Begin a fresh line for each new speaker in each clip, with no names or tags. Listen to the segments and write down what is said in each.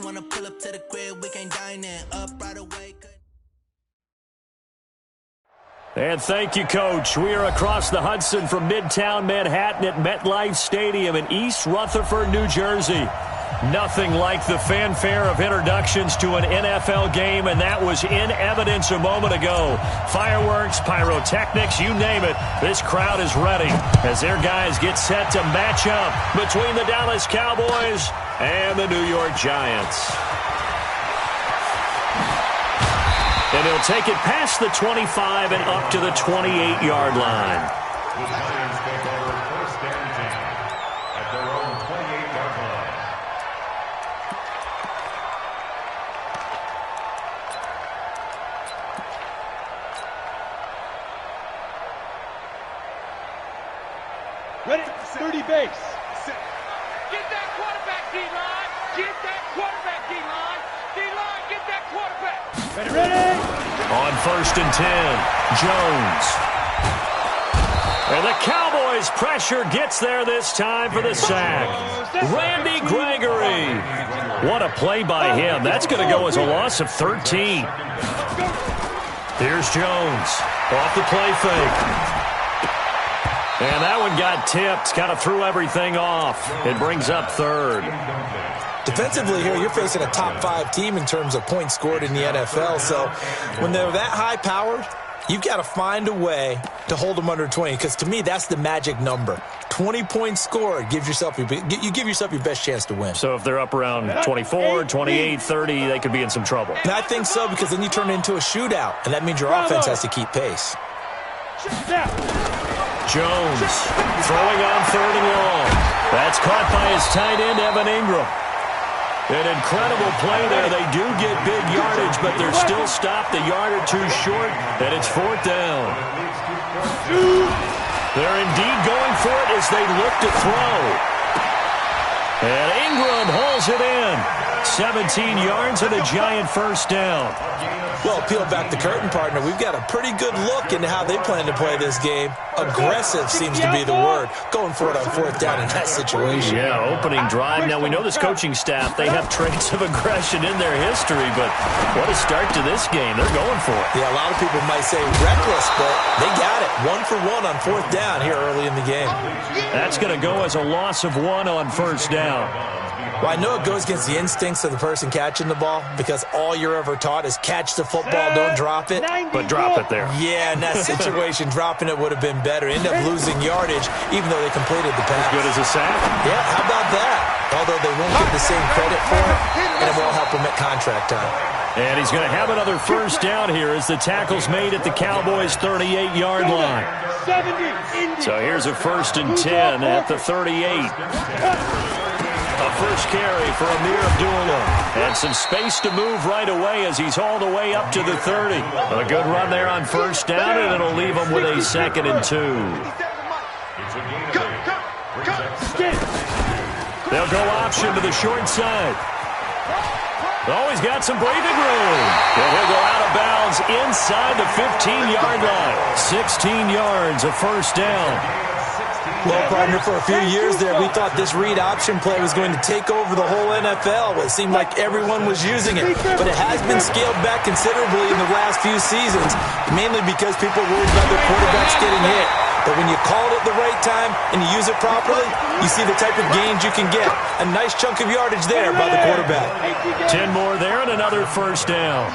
wanna pull up to the crib, we can't dine in. Up right away.
And thank you, Coach. We are across the Hudson from Midtown Manhattan at MetLife Stadium in East Rutherford, New Jersey. Nothing like the fanfare of introductions to an NFL game, and that was in evidence a moment ago. Fireworks, pyrotechnics, you name it. This crowd is ready as their guys get set to match up between the Dallas Cowboys and the New York Giants. And he'll take it past the 25 and up to the 28-yard line.
The Giants take over first and 10 at their own 28-yard line.
Ready, 30 base.
Get that quarterback, D-line. Get that quarterback, D-line. D-line, get that quarterback.
Ready.
On first and 10, Jones. And the Cowboys' pressure gets there this time for the sack. Randy Gregory. What a play by him. That's going to go as a loss of 13. Here's Jones. Off the play fake. And that one got tipped, kind of threw everything off. It brings up third.
Defensively here, you're facing a top-5 team in terms of points scored in the NFL. So when they're that high-powered, you've got to find a way to hold them under 20. Because to me, that's the magic number. 20 points scored, you give yourself your best chance to win.
So if they're up around 24, 28, 30, they could be in some trouble.
And I think so, because then you turn it into a shootout, and that means your offense has to keep pace.
Jones throwing on third and long. That's caught by his tight end, Evan Ingram. An incredible play there. They do get big yardage, but they're still stopped a yard or two short, and it's fourth down. They're indeed going for it as they look to throw. And Ingram hauls it in. 17 yards and a Giant first down.
Well, peel back the curtain, partner. We've got a pretty good look into how they plan to play this game. Aggressive seems to be the word. Going for it on fourth down in that situation.
Yeah, opening drive. Now, we know this coaching staff, they have traits of aggression in their history, but what a start to this game. They're going for it.
Yeah, a lot of people might say reckless, but they got it. 1 for 1 on fourth down here early in the game.
That's going to go as a loss of 1 on first down.
Well, I know it goes against the instincts of the person catching the ball because all you're ever taught is catch the football, don't drop it.
But drop it there.
Yeah, in that situation, dropping it would have been better. End up losing yardage, even though they completed the pass.
As good as a sack?
Yeah, how about that? Although they won't get the same credit for it, and it won't help them at contract time.
And he's going to have another first down here as the tackle's made at the Cowboys' 38-yard line. So here's a first and 10 at the 38. A first carry for Amir Abdullah. And some space to move right away as he's hauled away up to the 30. A good run there on first down, and it'll leave him with a 2nd and 2. They'll go option to the short side. Oh, he's got some breathing room. And he'll go out of bounds inside the 15-yard line. 16 yards, a first down.
Well, partner, for a few years there, we thought this read option play was going to take over the whole NFL. It seemed like everyone was using it, but it has been scaled back considerably in the last few seasons, mainly because people are worried about their quarterbacks getting hit. But when you call it at the right time and you use it properly, you see the type of gains you can get. A nice chunk of yardage there by the quarterback.
10 more there and another first down.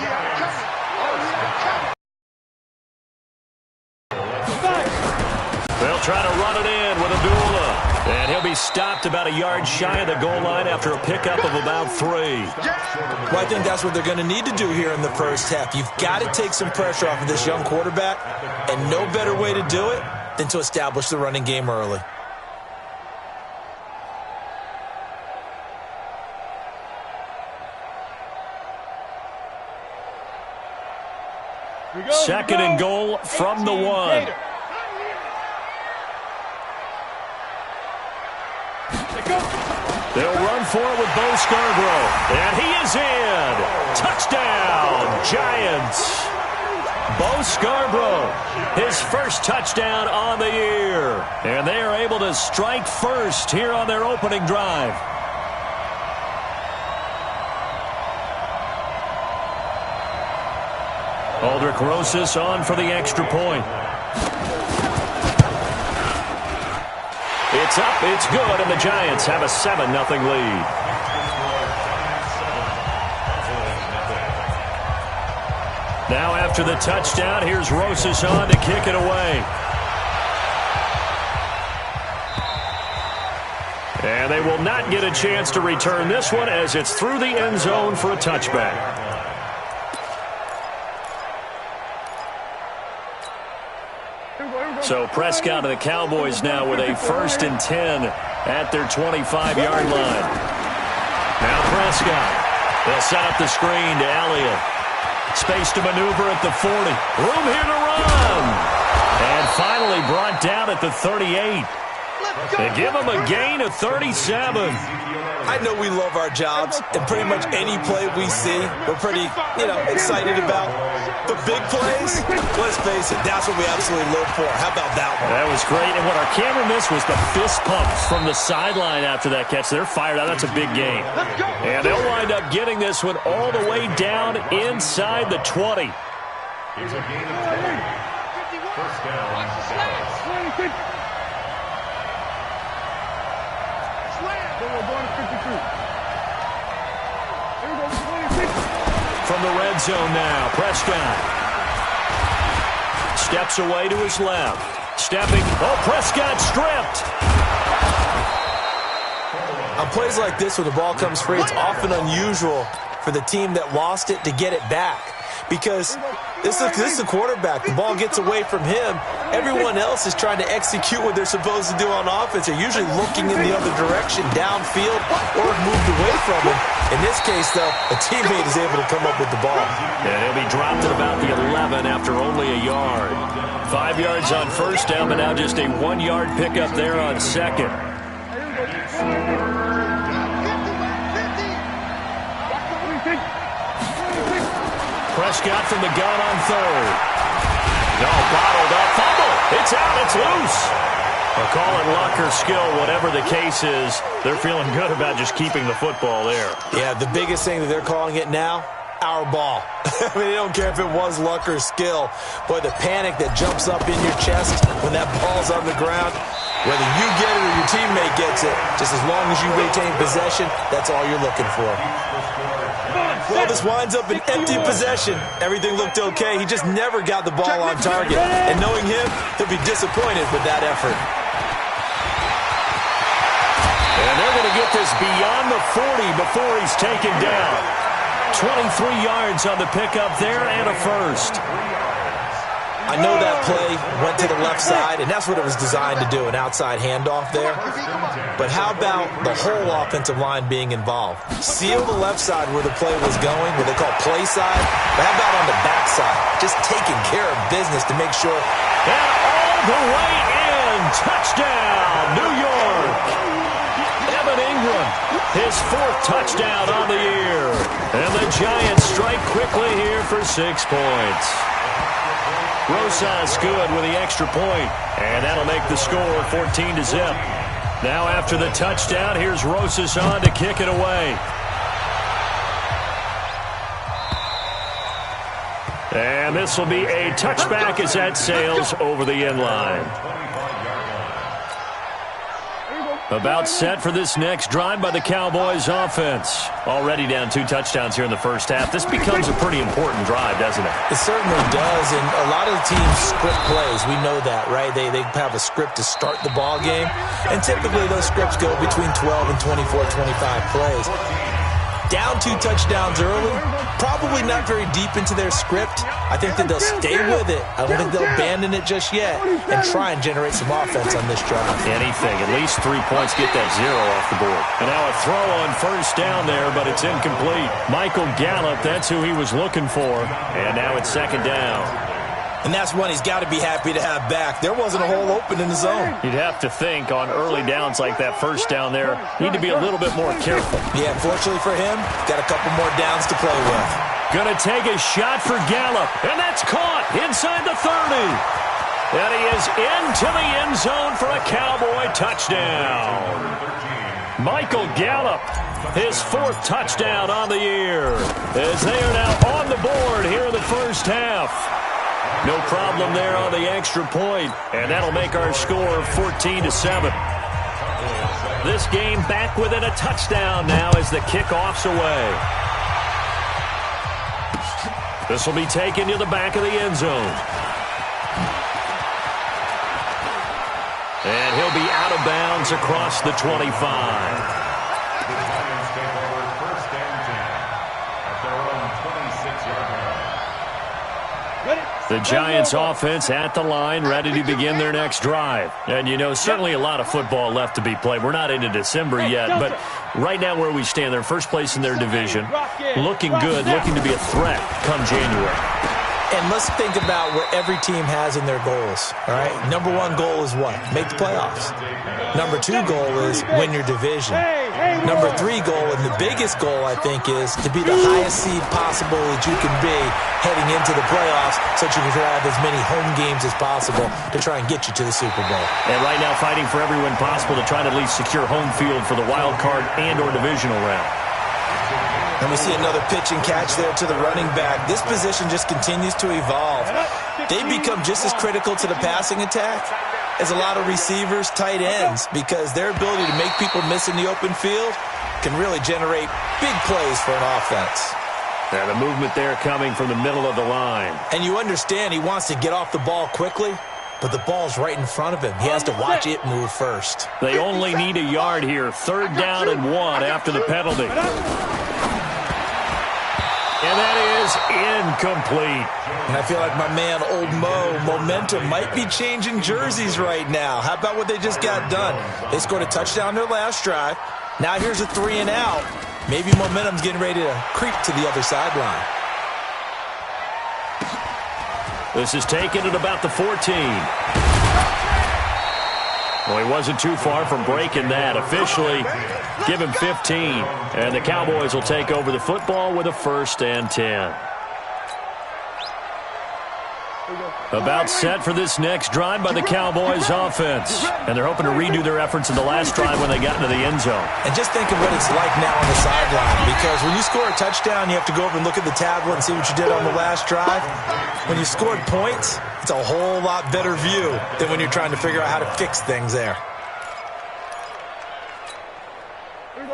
They'll try to run it in with Abdullah. And he'll be stopped about a yard shy of the goal line after a pickup of about 3.
Well, I think that's what they're going to need to do here in the first half. You've got to take some pressure off of this young quarterback, and no better way to do it than to establish the running game early.
Second and goal from the 1. They'll run for it with Bo Scarborough. And he is in. Touchdown, Giants. Bo Scarborough, his first touchdown on the year. And they are able to strike first here on their opening drive. Aldrich Rosas on for the extra point. It's up, it's good, and the Giants have a 7-0 lead. Now after the touchdown, here's Rosas on to kick it away. And they will not get a chance to return this one as it's through the end zone for a touchback. So Prescott and the Cowboys now with a 1st and 10 at their 25-yard line. Now Prescott. They'll set up the screen to Elliott. Space to maneuver at the 40. Room here to run. And finally brought down at the 38. They give him a gain of 37.
I know we love our jobs, and pretty much any play we see, we're pretty, excited about. The big plays, let's face it, that's what we absolutely live for. How about that one?
That was great, and what our camera missed was the fist pump from the sideline after that catch. They're fired out. That's a big gain. And they'll wind up getting this one all the way down inside the 20.
Here's a gain of 10. First down.
From the red zone now, Prescott steps away to his left. Stepping, Prescott stripped.
On plays like this where the ball comes free, it's often unusual for the team that lost it to get it back. Because this is the quarterback. The ball gets away from him. Everyone else is trying to execute what they're supposed to do on offense. They're usually looking in the other direction, downfield, or moved away from him. In this case, though, a teammate is able to come up with the ball.
And he'll be dropped at about the 11 after only a yard. 5 yards on first down, but now just a 1-yard pickup there on second. Prescott from the gun on third. No, bottled up. Fumble. It's out. It's loose. I'll call it luck or skill. Whatever the case is, they're feeling good about just keeping the football there.
Yeah, the biggest thing that they're calling it now, our ball. I mean, they don't care if it was luck or skill. Boy, the panic that jumps up in your chest when that ball's on the ground, whether you get it or your teammate gets it, just as long as you retain possession, that's all you're looking for. Well, this winds up an empty possession. Everything looked okay. He just never got the ball on target. And knowing him, he'll be disappointed with that effort.
And they're going to get this beyond the 40 before he's taken down. 23 yards on the pickup there and a first.
I know that play went to the left side, and that's what it was designed to do, an outside handoff there. But how about the whole offensive line being involved? Seal the left side where the play was going, what they call play side, but how about on the back side? Just taking care of business to make sure.
And all the way in, touchdown, New York. Evan Ingram, his 4th touchdown on the year. And the Giants strike quickly here for 6 points. Rosas good with the extra point, and that'll make the score 14-0. Now after the touchdown, here's Rosas on to kick it away. And this will be a touchback as that sails over the end line. About set for this next drive by the Cowboys offense. Already down 2 touchdowns here in the first half. This becomes a pretty important drive, doesn't it?
It certainly does, and a lot of the teams script plays. We know that, right? They have a script to start the ball game, and typically those scripts go between 12 and 24, 25 plays. Down 2 touchdowns early, probably not very deep into their script. I think that they'll stay with it. I don't think they'll abandon it just yet and try and generate some offense on this drive.
Anything, at least 3 points, get that 0 off the board. And now a throw on first down there, but it's incomplete. Michael Gallup, that's who he was looking for. And now it's 2nd down.
And that's one he's got to be happy to have back. There wasn't a hole open in the zone.
You'd have to think on early downs like that first down there, need to be a little bit more careful.
Yeah, fortunately for him, got a couple more downs to play with.
Gonna take a shot for Gallup, and that's caught inside the 30. And he is into the end zone for a Cowboy touchdown. Michael Gallup, his 4th touchdown on the year, as they are now on the board here in the first first half. No problem there on the extra point, and that'll make our score 14-7. This game back within a touchdown now as the kickoff's away. This will be taken to the back of the end zone. And he'll be out of bounds across the 25.
The Giants take over first and 10 at their own 26-yard line.
The Giants offense at the line, ready to begin their next drive. And, you know, certainly a lot of football left to be played. We're not into December yet, but right now where we stand, they're first place in their division. Looking good, looking to be a threat come January.
And let's think about what every team has in their goals, all right? Number one goal is what? Make the playoffs. Number two goal is win your division. Number three goal, and the biggest goal, I think, is to be the highest seed possible that you can be heading into the playoffs so that you can have as many home games as possible to try and get you to the Super Bowl.
And right now fighting for every win possible to try to at least secure home field for the wild card and or divisional round.
And we see another pitch and catch there to the running back. This position just continues to evolve. They become just as critical to the passing attack as a lot of receivers, tight ends, because their ability to make people miss in the open field can really generate big plays for an offense.
Yeah, the movement there coming from the middle of the line.
And you understand he wants to get off the ball quickly, but the ball's right in front of him. He has to watch it move first.
They only need a yard here. 3rd down and 1 after the penalty. And that is incomplete.
And I feel like my man, Old Mo, momentum might be changing jerseys right now. How about what they just got done? They scored a touchdown their last drive. Now here's a 3 and out. Maybe momentum's getting ready to creep to the other sideline.
This is taken at about the 14. Well, he wasn't too far from breaking that. Officially, give him 15. And the Cowboys will take over the football with a 1st and 10. About set for this next drive by the Cowboys offense. And they're hoping to redo their efforts in the last drive when they got into the end zone.
And just think of what it's like now on the sideline. Because when you score a touchdown, you have to go over and look at the tablet and see what you did on the last drive. When you scored points, it's a whole lot better view than when you're trying to figure out how to fix things there.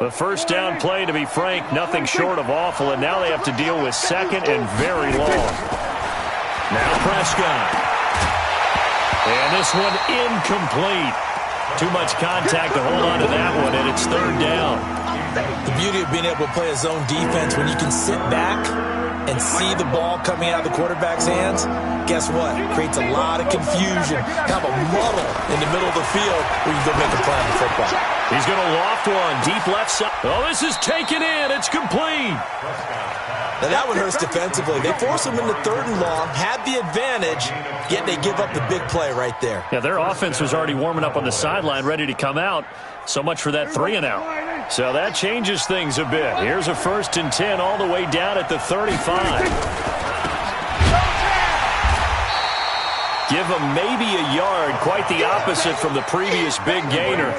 The first down play, to be frank, nothing short of awful. And now they have to deal with 2nd and very long. Now Prescott. And this one incomplete. Too much contact to hold on to that one, and it's 3rd down.
The beauty of being able to play a zone defense when you can sit back and see the ball coming out of the quarterback's hands, guess what? Creates a lot of confusion. Have a muddle in the middle of the field where you can go make a play on the football.
He's going to loft one deep left side. Oh, this is taken in. It's complete.
Now that one hurts defensively. They force him into 3rd and long, had the advantage, yet they give up the big play right there.
Yeah, their offense was already warming up on the sideline, ready to come out. So much for that 3 and out. So that changes things a bit. Here's a 1st and 10 all the way down at the 35. Give them maybe a yard, quite the opposite from the previous big gainer.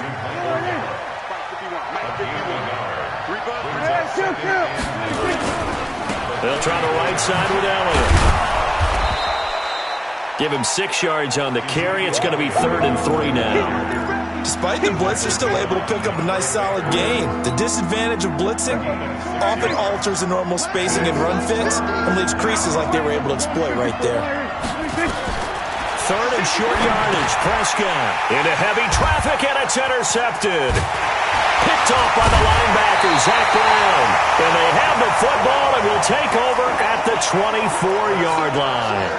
They'll try the right side with Elliott. Give him 6 yards on the carry. It's going to be 3rd and 3 now.
Despite the blitz, they're still able to pick up a nice solid gain. The disadvantage of blitzing often alters the normal spacing and run fits and leaves creases like they were able to exploit right there.
3rd and short yardage. Prescott into heavy traffic, and it's intercepted. Picked off by the linebacker, Zach Brown. And they have the football and will take over at the 24-yard line.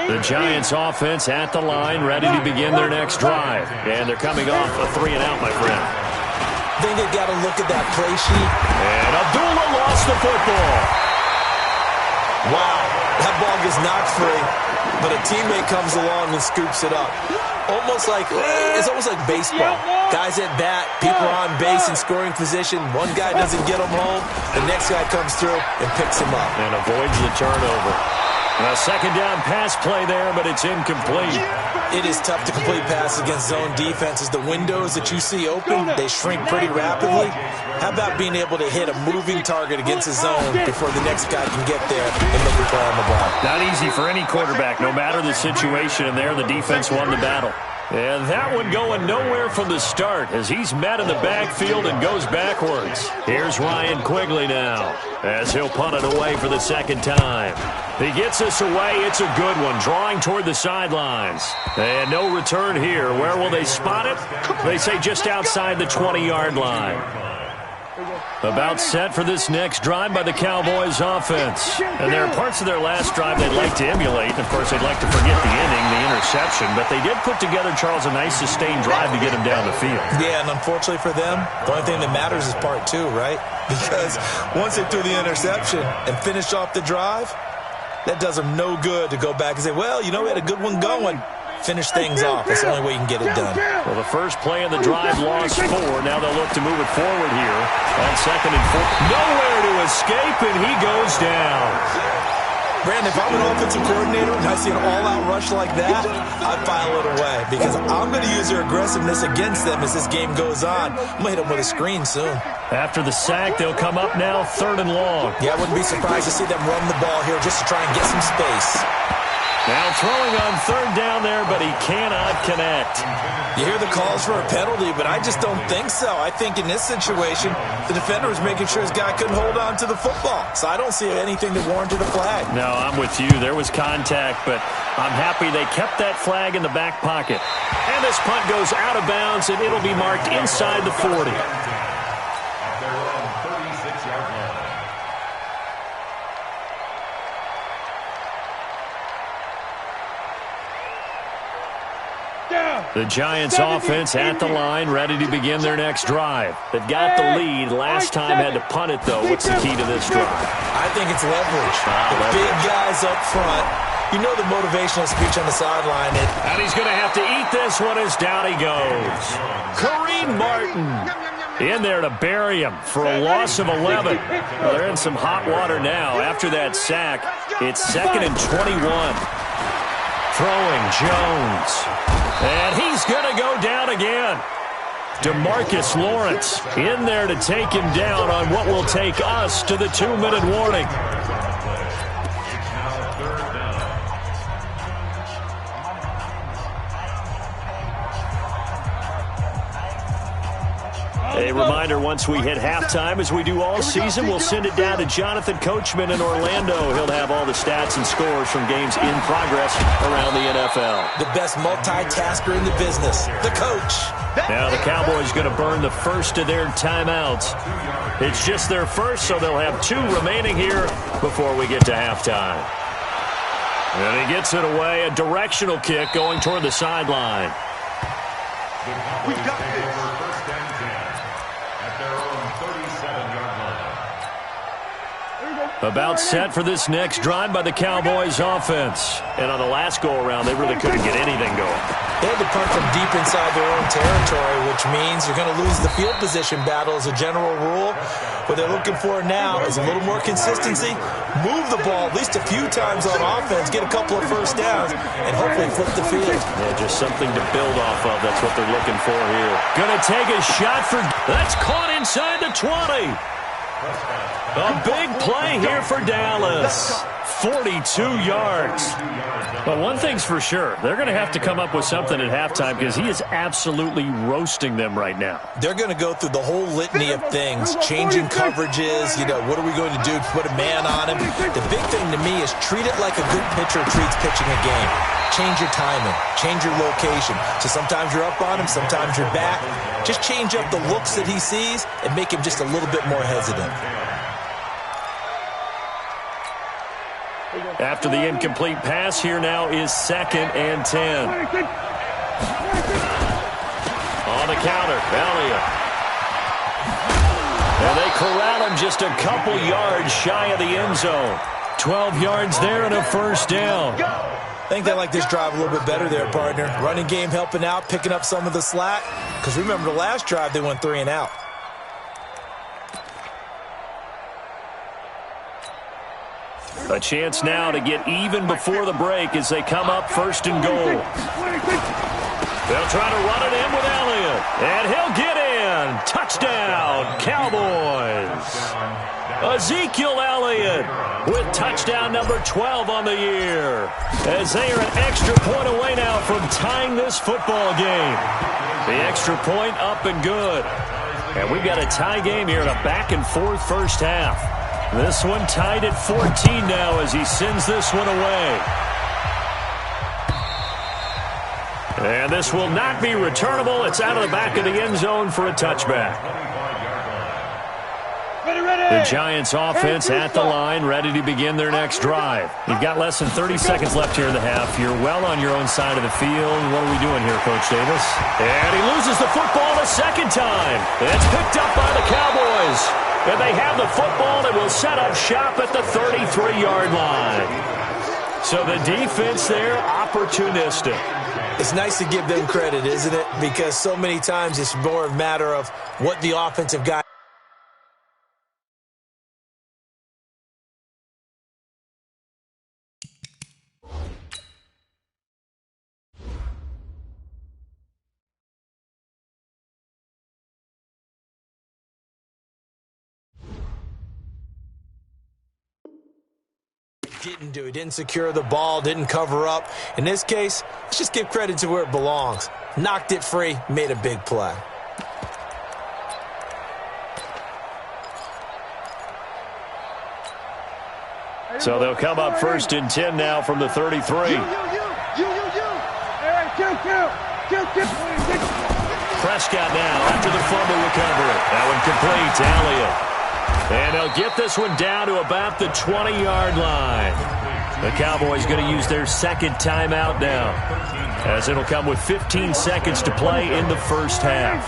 The Giants offense at the line, ready to begin their next drive. And they're coming off a 3 and out, my friend.
I think they've got to look at that play sheet.
And Abdullah lost the football.
Wow, that ball gets knocked free, but a teammate comes along and scoops it up. It's almost like baseball. Guys at bat, people are on base in scoring position. One guy doesn't get him home. The next guy comes through and picks him up.
And avoids the turnover. A second down pass play there, but it's incomplete.
It is tough to complete passes against zone defenses. The windows that you see open, they shrink pretty rapidly. How about being able to hit a moving target against a zone before the next guy can get there and make a play on the ball?
Not easy for any quarterback, no matter the situation, and there the defense won the battle. And that one going nowhere from the start as he's met in the backfield and goes backwards. Here's Ryan Quigley now as he'll punt it away for the second time. He gets us away. It's a good one, drawing toward the sidelines. And no return here. Where will they spot it? They say just outside the 20-yard line. About set for this next drive by the Cowboys offense. And there are parts of their last drive they'd like to emulate. And, of course, they'd like to forget the inning, the interception. But they did put together, Charles, a nice sustained drive to get him down the field.
Yeah, and unfortunately for them, the only thing that matters is part two, right? Because once they threw the interception and finished off the drive, that does them no good to go back and say, well, you know, we had a good one going. Finish things off. That's the only way you can get it done.
Well, the first play of the drive lost 4. Now they'll look to move it forward here on 2nd and 4. Nowhere to escape, and he goes down.
Brandon, if I'm an offensive coordinator and I see an all-out rush like that, I'd file it away because I'm going to use their aggressiveness against them as this game goes on. I'm going to hit them with a screen soon.
After the sack, they'll come up now 3rd and long.
Yeah, I wouldn't be surprised to see them run the ball here just to try and get some space.
Now throwing on 3rd down there, but he cannot connect.
You hear the calls for a penalty, but I just don't think so. I think in this situation, the defender was making sure his guy couldn't hold on to the football. So I don't see anything that warranted a flag.
No, I'm with you. There was contact, but I'm happy they kept that flag in the back pocket. And this punt goes out of bounds, and it'll be marked inside the 40. The Giants offense at the line, ready to begin their next drive. They've got the lead. Last time had to punt it, though. What's the key to this drive?
I think it's leverage. The big guys up front. You know the motivational speech on the sideline.
And he's going to have to eat this one as down he goes. Kareem Martin in there to bury him for a loss of 11. Well, they're in some hot water now. After that sack, it's 2nd and 21. Throwing Jones. And he's going to go down again. DeMarcus Lawrence in there to take him down on what will take us to the 2-minute warning. A reminder, once we hit halftime, as we do all season, we'll send it down to Jonathan Coachman in Orlando. He'll have all the stats and scores from games in progress around the NFL.
The best multitasker in the business, the coach.
Now the Cowboys going to burn the first of their timeouts. It's just their first, so they'll have 2 remaining here before we get to halftime. And he gets it away, a directional kick going toward the sideline.
We got this. First and 10 at their own 37-yard line.
About set for this next drive by the Cowboys offense. And on the last go-around, they really couldn't get anything going.
They had to punt from deep inside their own territory, which means you're going to lose the field position battle as a general rule. What they're looking for now is a little more consistency, move the ball at least a few times on offense, get a couple of first downs, and hopefully flip the field.
Yeah, just something to build off of. That's what they're looking for here. Going to take a shot for... That's caught inside the 20. A big play here for Dallas. 42 yards. But one thing's for sure, they're going to have to come up with something at halftime because he is absolutely roasting them right now.
They're going to go through the whole litany of things, changing coverages, what are we going to do to put a man on him? The big thing to me is treat it like a good pitcher treats pitching a game. Change your timing, change your location. So sometimes you're up on him, sometimes you're back. Just change up the looks that he sees and make him just a little bit more hesitant.
After the incomplete pass, here now is 2nd and 10. On the counter, Elliott. And they corral him just a couple yards shy of the end zone. 12 yards there and a first down.
I think they like this drive a little bit better there, partner. Running game helping out, picking up some of the slack. Because remember, the last drive they went 3 and out.
A chance now to get even before the break as they come up first and goal. They'll try to run it in with Elliott, and he'll get in. Touchdown, Cowboys. Ezekiel Elliott with touchdown number 12 on the year, as they are an extra point away now from tying this football game. The extra point up and good. And we've got a tie game here in a back-and-forth first half. This one tied at 14 now as he sends this one away. And this will not be returnable. It's out of the back of the end zone for a touchback. The Giants offense at the line, ready to begin their next drive. You've got less than 30 seconds left here in the half. You're well on your own side of the field. What are we doing here, Coach Davis? And he loses the football the second time. It's picked up by the Cowboys. And they have the football that will set up shop at the 33-yard line. So the defense there, opportunistic.
It's nice to give them credit, isn't it? Because so many times it's more a matter of what the offensive guy. Didn't do. He didn't secure the ball, didn't cover up. In this case, let's just give credit to where it belongs. Knocked it free, made a big play.
So they'll come up first and 10 now from the 33. Prescott now after the fumble recovery. That one complete to Elliott. And they'll get this one down to about the 20-yard line. The Cowboys going to use their second timeout now, as it'll come with 15 seconds to play in the first half.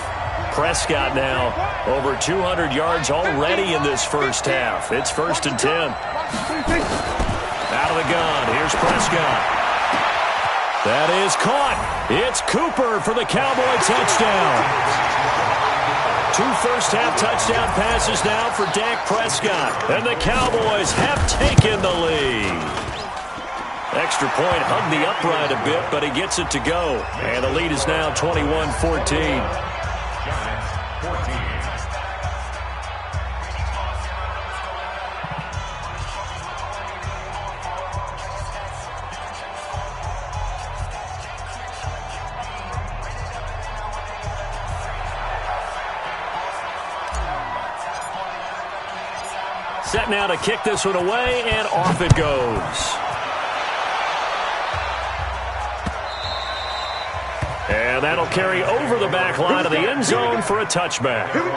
Prescott now over 200 yards already in this first half. It's first and 10. Out of the gun, here's Prescott. That is caught. It's Cooper for the Cowboy touchdown. 2 first-half touchdown passes now for Dak Prescott. And the Cowboys have taken the lead. Extra point hugged the upright a bit, but he gets it to go. And the lead is now 21-14. Set now to kick this one away, and off it goes. And that'll carry over the back line of the end zone for a touchback.
Here we go.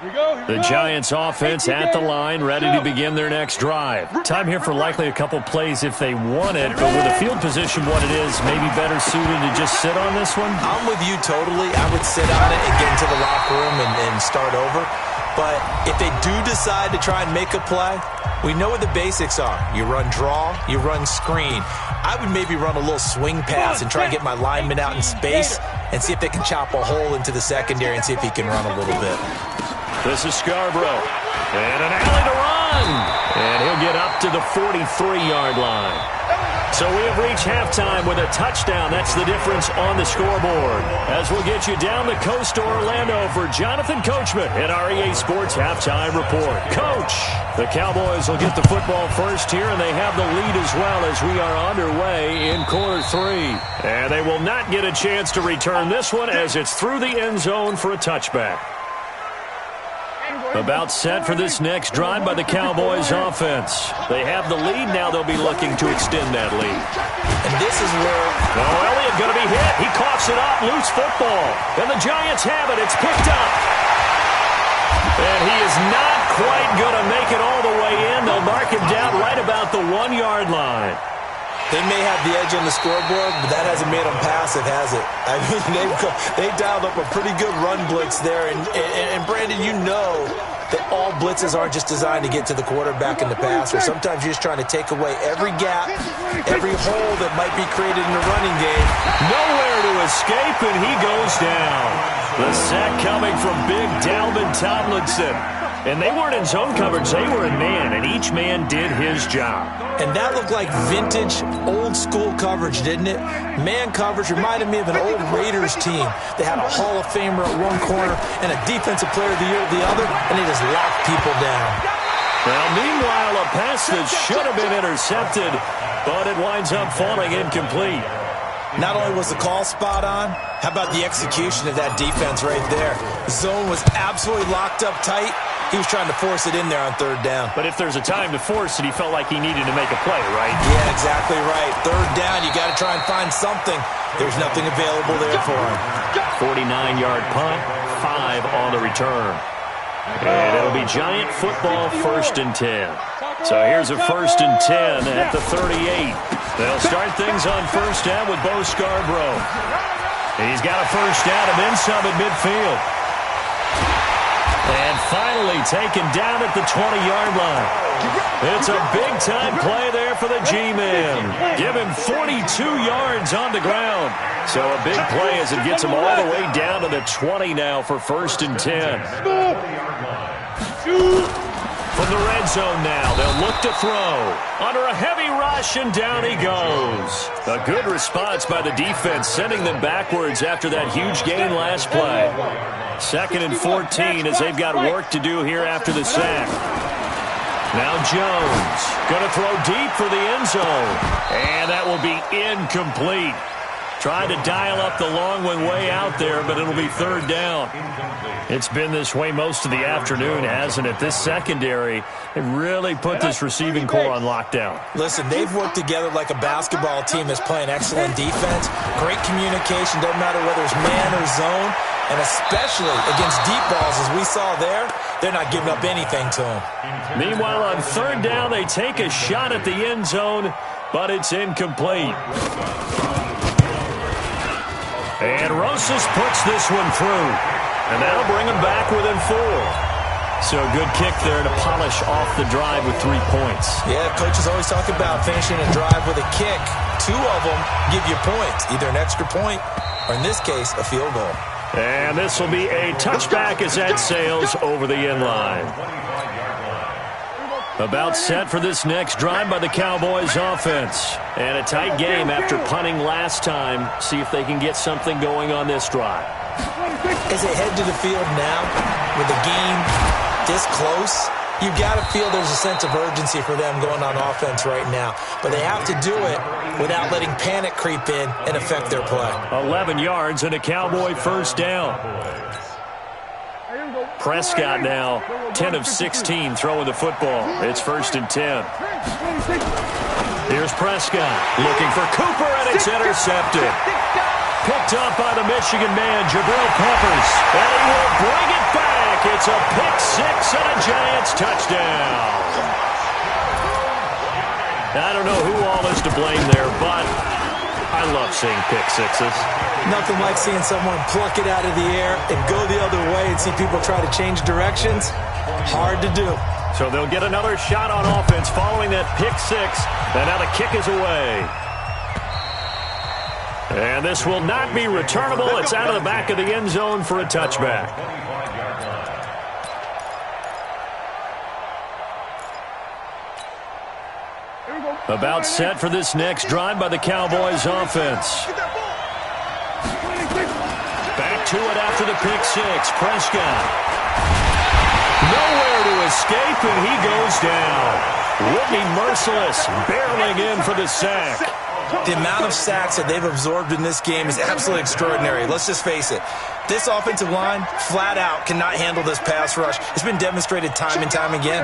25-yard line.
The Giants offense at the line, ready to begin their next drive. Time here for likely a couple plays if they want it, but with the field position what it is, maybe better suited to just sit on this one?
I'm with you totally. I would sit on it and get into the locker room and start over. But if they do decide to try and make a play, we know what the basics are. You run draw, you run screen. I would maybe run a little swing pass and try and get my lineman out in space and see if they can chop a hole into the secondary and see if he can run a little bit.
This is Scarborough. And an alley to run. And he'll get up to the 43-yard line. So we have reached halftime with a touchdown. That's the difference on the scoreboard. As we'll get you down the coast to Orlando for Jonathan Coachman in our EA Sports Halftime Report. Coach, the Cowboys will get the football first here, and they have the lead as well as we are underway in quarter 3. And they will not get a chance to return this one as it's through the end zone for a touchback. About set for this next drive by the Cowboys offense. They have the lead. Now they'll be looking to extend that lead.
And this is where...
Oh, Elliott going to be hit. He coughs it up. Loose football. And the Giants have it. It's picked up. And he is not quite going to make it all the way in. They'll mark him down right about the 1-yard line.
They may have the edge on the scoreboard, but that hasn't made them passive, has it? I mean, they dialed up a pretty good run blitz there. And Brandon, you know that all blitzes aren't just designed to get to the quarterback in the passer. Sometimes you're just trying to take away every gap, every hole that might be created in the running game.
Nowhere to escape, and he goes down. The sack coming from big Dalvin Tomlinson. And they weren't in zone coverage, they were in man, and each man did his job.
And that looked like vintage, old-school coverage, didn't it? Man coverage reminded me of an old Raiders team. They had a Hall of Famer at one corner and a Defensive Player of the Year at the other, and they just locked people down.
Well, meanwhile, a pass that should have been intercepted, but it winds up falling incomplete.
Not only was the call spot on, how about the execution of that defense right there? The zone was absolutely locked up tight. He was trying to force it in there on third down.
But if there's a time to force it, he felt like he needed to make a play, right?
Yeah, exactly right. Third down, you got to try and find something. There's nothing available there for him.
49-yard punt, 5 on the return. And it'll be Giant football, 1st and 10. So here's a 1st and 10 at the 38. They'll start things on 1st down with Bo Scarborough. He's got a 1st down and then some at midfield. And finally taken down at the 20-yard line. It's a big-time play there for the G-Man. Give him 42 yards on the ground. So a big play as it gets him all the way down to the 20 now for 1st and 10. From the red zone now, they'll look to throw. Under a heavy rush, and down he goes. A good response by the defense, sending them backwards after that huge gain last play. 2nd and 14 as they've got work to do here after the sack. Now Jones going to throw deep for the end zone. And that will be incomplete. Trying to dial up the long one way out there, but it'll be 3rd down. It's been this way most of the afternoon, hasn't it? This secondary, they really put this receiving core on lockdown.
Listen, they've worked together like a basketball team that's playing excellent defense. Great communication, doesn't matter whether it's man or zone. And especially against deep balls, as we saw there, they're not giving up anything to them.
Meanwhile, on 3rd down, they take a shot at the end zone, but it's incomplete. And Rosas puts this one through. And that'll bring him back within 4. So a good kick there to polish off the drive with 3 points.
Yeah, coaches always talk about finishing a drive with a kick. 2 of them give you points, either an extra point or, in this case, a field goal.
And this will be a touchback as that sails over the end line. About set for this next drive by the Cowboys offense. And a tight game after punting last time. See if they can get something going on this drive.
As they head to the field now, with the game this close, you got to feel there's a sense of urgency for them going on offense right now. But they have to do it without letting panic creep in and affect their play.
11 yards and a Cowboy 1st down. Prescott now 10 of 16 throwing the football. It's 1st and 10. Here's Prescott looking for Cooper, and it's intercepted. Picked up by the Michigan man, Jabril Peppers. And he will bring it back. It's a pick-6 and a Giants touchdown. I don't know who all is to blame there, but I love seeing pick-6s.
Nothing like seeing someone pluck it out of the air and go the other way and see people try to change directions. Hard to do.
So they'll get another shot on offense following that pick-6. And now the kick is away. And this will not be returnable. It's out of the back of the end zone for a touchback. About set for this next drive by the Cowboys offense. Back to it after the pick-6. Prescott. Nowhere to escape, and he goes down. Whitney Merciless barreling in for the sack.
The amount of sacks that they've absorbed in this game is absolutely extraordinary. Let's just face it. This offensive line, flat out, cannot handle this pass rush. It's been demonstrated time and time again.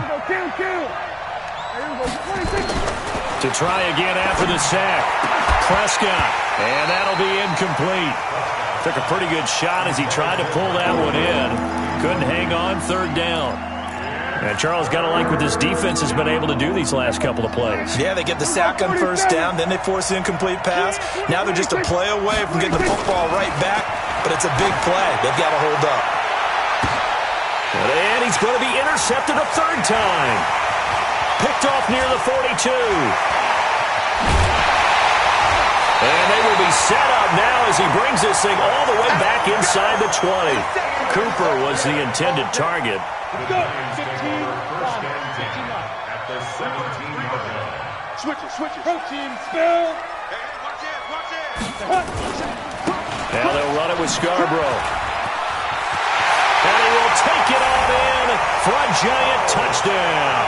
To try again after the sack. Prescott. And that'll be incomplete. Took a pretty good shot as he tried to pull that one in. Couldn't hang on, 3rd down. And Charles, got to like what this defense has been able to do these last couple of plays.
Yeah, they get the sack on 1st down, then they force the incomplete pass. Now they're just a play away from getting the football right back, but it's a big play. They've got to hold up.
And he's going to be intercepted a 3rd time. Picked off near the 42. And they will be set up now as he brings this thing all the way back inside the 20. Cooper was the intended target.
The Giants take over first and 10 at the 17-yard line.
Switch it. Protein spill.
Now they'll run it with Scarborough. And he will take it on in for a Giant touchdown.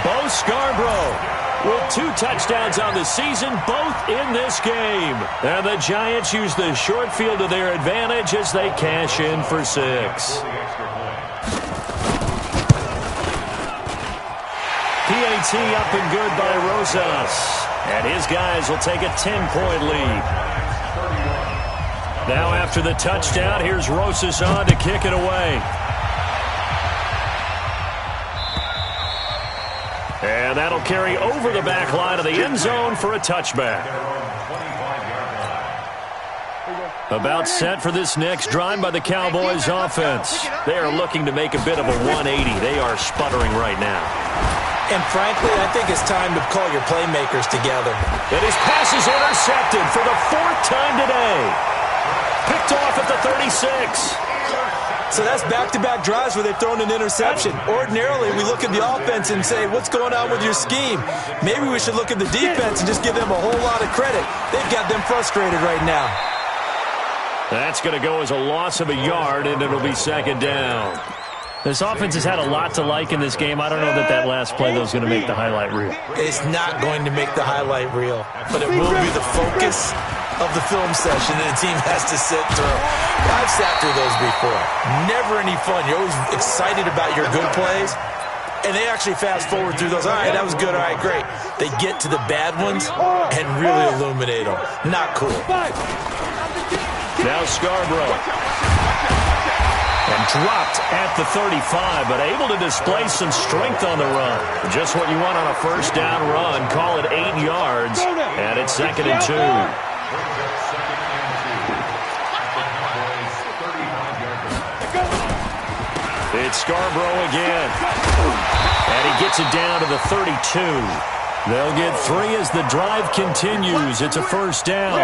Bo Scarborough with 2 touchdowns on the season, both in this game. And the Giants use the short field to their advantage as they cash in for 6. PAT up and good by Rosas. And his guys will take a 10-point lead. Now after the touchdown, here's Rosas on to kick it away. And that'll carry over the back line of the end zone for a touchback. About set for this next drive by the Cowboys offense. They are looking to make a bit of a 180. They are sputtering right now.
And frankly, I think it's time to call your playmakers together.
And his pass is intercepted for the 4th time today. Picked off at the 36.
So that's back-to-back drives where they've thrown an interception. Ordinarily, we look at the offense and say, what's going on with your scheme? Maybe we should look at the defense and just give them a whole lot of credit. They've got them frustrated right now.
That's going to go as a loss of a yard, and it'll be 2nd down.
This offense has had a lot to like in this game. I don't know that that last play, though, is going to make the highlight reel.
It's not going to make the highlight reel, but it will be the focus of the film session that the team has to sit through. I've sat through those before. Never any fun. You're always excited about your good plays, and they actually fast forward through those. All right, that was good. All right, great. They get to the bad ones and really illuminate them. Not cool.
Now Scarborough. And dropped at the 35, but able to display some strength on the run. Just what you want on a first down run. Call it 8 yards, and it's 2nd and 2. It's Scarborough again. And he gets it down to the 32. They'll get 3 as the drive continues. It's a first down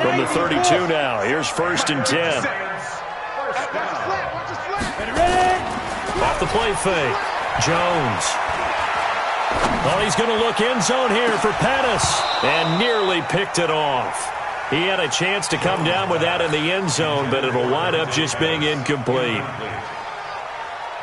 from the 32 now. Here's 1st and 10. Off the play fake. Jones. Well, he's going to look end zone here for Pettis. And nearly picked it off. He had a chance to come down with that in the end zone, but it'll wind up just being incomplete.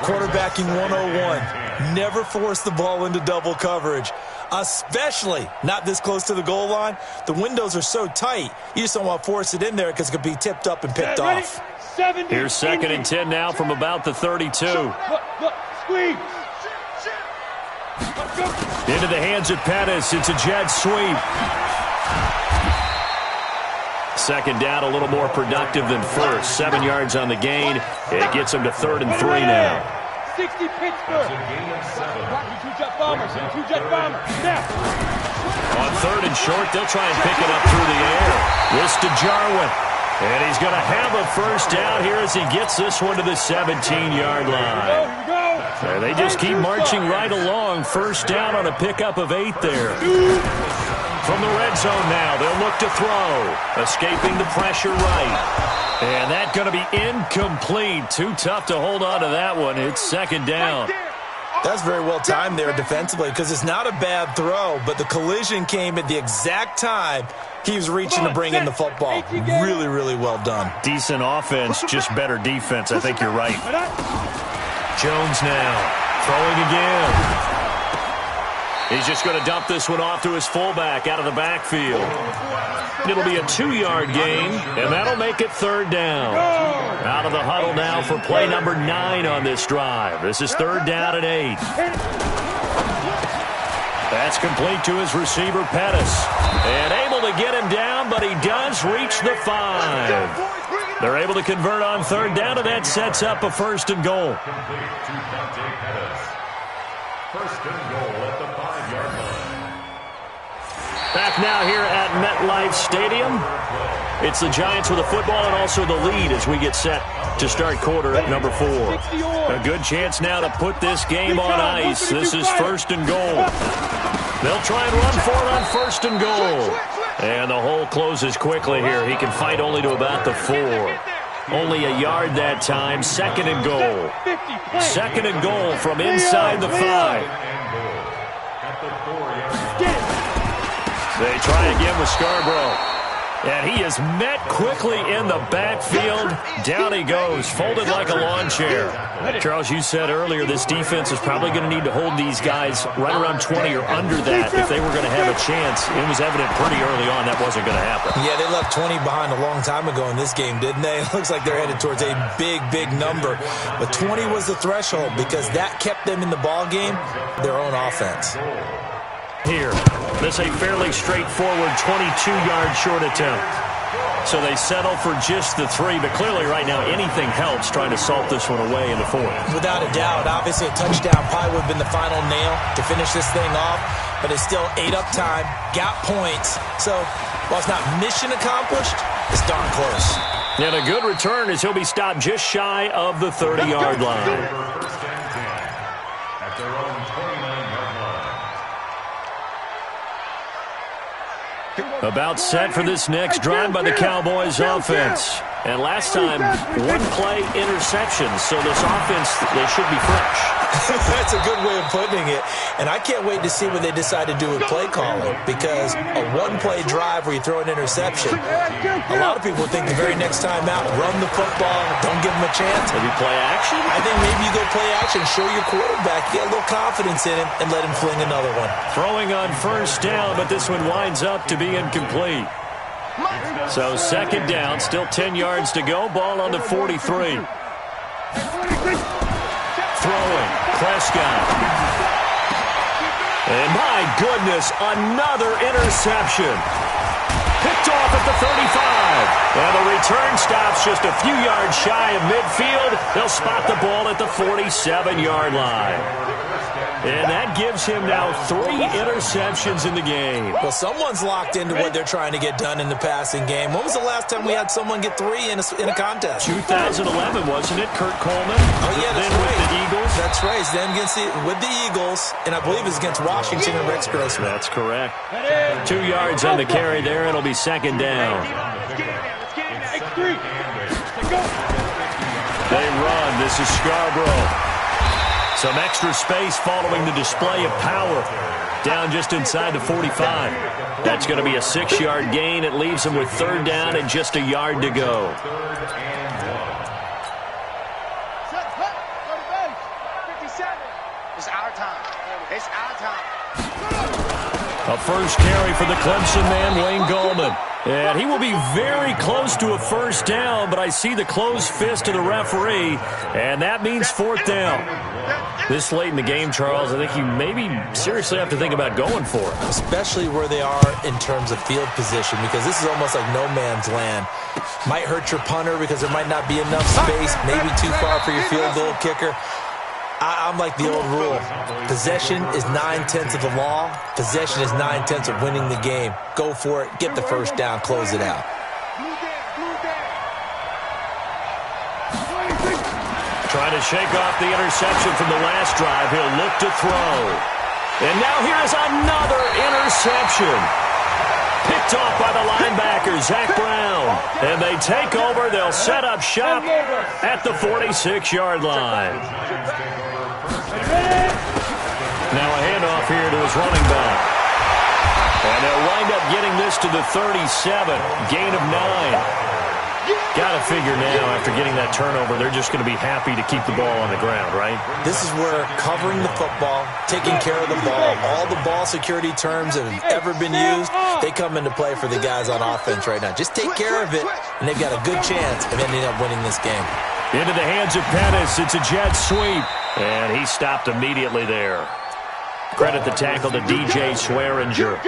Quarterbacking 101. Never force the ball into double coverage, especially not this close to the goal line. The windows are so tight, you just don't want to force it in there because it could be tipped up and picked off.
Here's 2nd and 10 now from about the 32.
Look, squeeze.
Into the hands of Pettis. It's a jet sweep. 2nd down, a little more productive than first. 7 yards on the gain. It gets him to 3rd and 3 now.
60 Pittsburgh. 2-jet bombers. 2-jet bombers. Now.
On 3rd and short, they'll try and pick it up through the air. This to Jarwin. And he's going to have a first down here as he gets this one to the 17-yard line. And they just keep marching right along. First down on a pickup of 8 there. From the red zone now, they'll look to throw. Escaping the pressure right. And that's going to be incomplete. Too tough to hold on to that one. It's 2nd down.
That's very well timed there defensively because it's not a bad throw, but the collision came at the exact time he was reaching to bring in the football. Really, really well done.
Decent offense, just better defense. I think you're right. Jones now throwing again. He's just going to dump this one off to his fullback out of the backfield. It'll be a 2-yard gain, and that'll make it 3rd down. Out of the huddle now for play number 9 on this drive. This is 3rd down and 8. That's complete to his receiver, Pettis. And able to get him down, but he does reach the 5. They're able to convert on 3rd down, and that sets up a 1st and goal.
First and goal at the 5-yard line.
Back now here at MetLife Stadium. It's the Giants with the football and also the lead as we get set to start quarter at number 4. A good chance now to put this game on ice. This is 1st and goal. They'll try and run for it on 1st and goal. And the hole closes quickly here. He can fight only to about the 4. Only a yard that time. 2nd and goal. 2nd and goal from inside the 5. They try again with Scarborough. And he is met quickly in the backfield. Down he goes, folded like a lawn chair. Charles, you said earlier this defense is probably going to need to hold these guys right around 20 or under that if they were going to have a chance. It was evident pretty early on that wasn't going to happen.
Yeah, they left 20 behind a long time ago in this game, didn't they? It looks like they're headed towards a big, big number. But 20 was the threshold because that kept them in the ball game, their own offense.
Here, this a fairly straightforward 22-yard short attempt. So they settle for just the 3, but clearly right now anything helps trying to salt this one away in the 4th.
Without a doubt, obviously a touchdown probably would have been the final nail to finish this thing off, but it's still 8 up time, got points. So while it's not mission accomplished, it's darn close.
And a good return as he'll be stopped just shy of the 30-yard line.
At their own 29-yard line.
About set for this next drive by the Cowboys offense. And last time, 1-play interceptions. So this offense, they should be fresh.
That's a good way of putting it. And I can't wait to see what they decide to do with play calling, because a 1-play drive where you throw an interception, a lot of people think the very next time out, run the football, don't give them a chance.
Maybe play action?
I think maybe you go play action, show your quarterback, get a little confidence in him, and let him fling another one.
Throwing on 1st down, but this one winds up to be incomplete. So 2nd down, still 10 yards to go. Ball on the 43. Throwing, Prescott. And my goodness, another interception. Picked off at the 35. And the return stops just a few yards shy of midfield. They'll spot the ball at the 47-yard line. And that gives him now 3 interceptions in the game.
Well, someone's locked into what they're trying to get done in the passing game. When was the last time we had someone get 3 in a contest?
2011, wasn't it? Kurt Coleman?
Oh, yeah, that's
then
right.
With the Eagles?
That's right. It's them with the Eagles, and I believe it's against Washington and Rex Grossman.
That's correct. 2 yards on the carry there. It'll be 2nd down. They run. This is Scarborough. Some extra space following the display of power. Down just inside the 45. That's going to be a 6-yard gain. It leaves them with 3rd down and just a yard to go.
It's our time. It's our time.
A first carry for the Clemson man, Wayne Gallman. And he will be very close to a 1st down, but I see the closed fist of the referee, and that means 4th down. This late in the game, Charles, I think you maybe seriously have to think about going for it.
Especially where they are in terms of field position, because this is almost like no man's land. Might hurt your punter because there might not be enough space, maybe too far for your field goal kicker. I'm like the old rule. Possession is 9/10 of the law. Possession is 9/10 of winning the game. Go for it. Get the 1st down. Close it out.
Trying to shake off the interception from the last drive. He'll look to throw. And now here's another interception. Picked off by the linebacker, Zach Brown. And they take over. They'll set up shop at the 46-yard line. Now a handoff here to his running back. And they'll wind up getting this to the 37. Gain of 9. Got to figure now, after getting that turnover, they're just going to be happy to keep the ball on the ground, right?
This is where covering the football, taking care of the ball, all the ball security terms that have ever been used, they come into play for the guys on offense right now. Just take care of it, and they've got a good chance of ending up winning this game.
Into the hands of Pettis. It's a jet sweep. And he stopped immediately there. Credit the tackle to DJ Swearinger.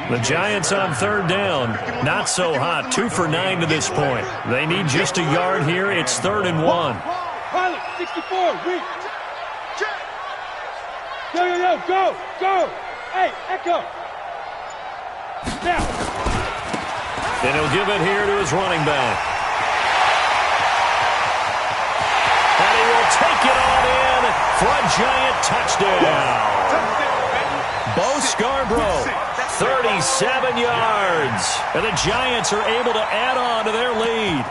The Giants on 3rd down. Not so hot. 2 for 9 to this point. They need just a yard here. It's 3rd and 1.
Pilot, 64, reach. Yo, go. Hey, Echo. Now.
And he'll give it here to his running back. And he will take it on in for a Giant touchdown. Bo Scarborough, 37 yards. And the Giants are able to add on to their lead.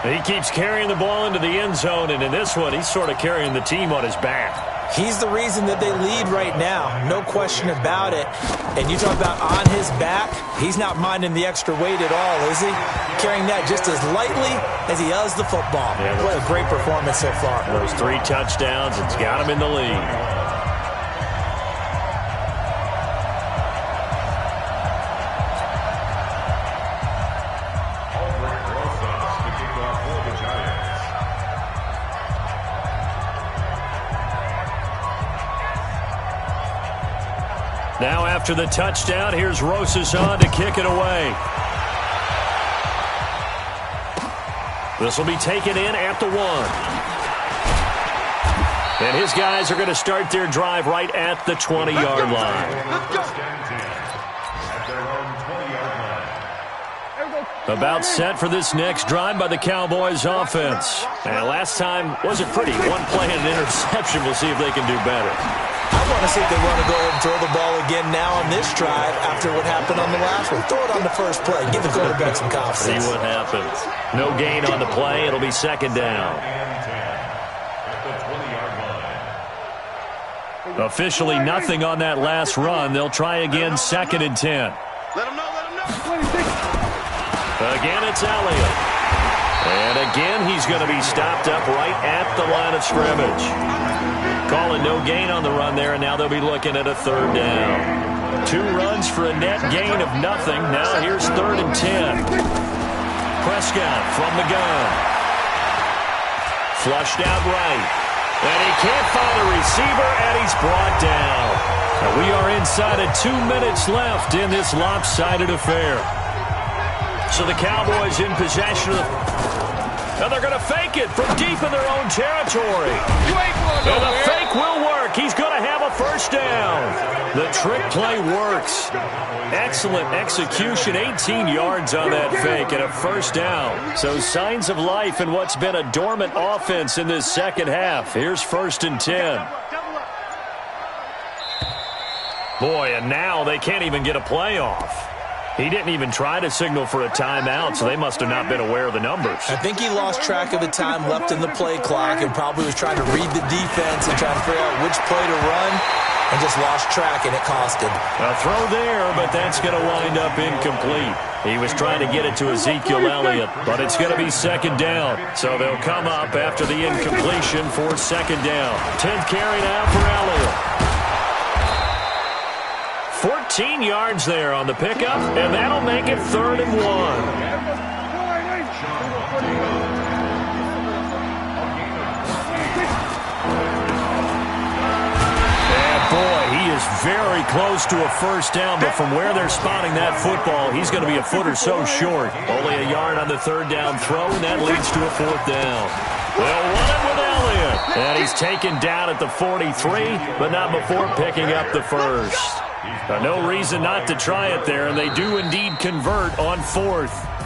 He keeps carrying the ball into the end zone, and in this one, he's sort of carrying the team on his back.
He's the reason that they lead right now, no question about it. And you talk about on his back, he's not minding the extra weight at all, is he? Carrying that just as lightly as he does the football. Yeah, what a great performance so far.
Those 3 touchdowns, it's got him in the lead. Now after the touchdown, here's Rosas on to kick it away. This will be taken in at the 1. And his guys are going to start their drive right at the 20-yard line. About set for this next drive by the Cowboys offense. And last time wasn't pretty. One play and an interception. We'll see if they can do better.
I want to see if they want to go ahead and throw the ball again now on this drive after what happened on the last one. Throw it on the first play. Give the quarterback some confidence.
See what happens. No gain on the play. It'll be second down. Officially nothing on that last run. They'll try again, 2nd and 10.
Let him know, let him know.
Again, it's Elliott. And again, he's going to be stopped up right at the line of scrimmage. Calling no gain on the run there, and now they'll be looking at a 3rd down. 2 runs for a net gain of nothing. Now here's 3rd and 10. Prescott from the gun. Flushed out right. And he can't find a receiver, and he's brought down. Now we are inside of 2 minutes left in this lopsided affair. So the Cowboys in possession of the... And they're going to fake it from deep in their own territory. And the fake will work. He's going to have a 1st down. The trick play works. Excellent execution. 18 yards on that fake and a 1st down. So signs of life in what's been a dormant offense in this second half. Here's 1st and 10. Boy, and now they can't even get a play off. He didn't even try to signal for a timeout, so they must have not been aware of the numbers.
I think he lost track of the time left in the play clock and probably was trying to read the defense and trying to figure out which play to run and just lost track, and it cost him.
A throw there, but that's going to wind up incomplete. He was trying to get it to Ezekiel Elliott, but it's going to be 2nd down. So they'll come up after the incompletion for 2nd down. 10th carry now for Elliott. 14 yards there on the pickup, and that'll make it 3rd and 1. And boy, he is very close to a 1st down, but from where they're spotting that football, he's going to be a foot or so short. Only a yard on the 3rd down throw, and that leads to a 4th down. They'll run it with Elliott. And he's taken down at the 43, but not before picking up the 1st. No reason not to try it there, and they do indeed convert on 4th.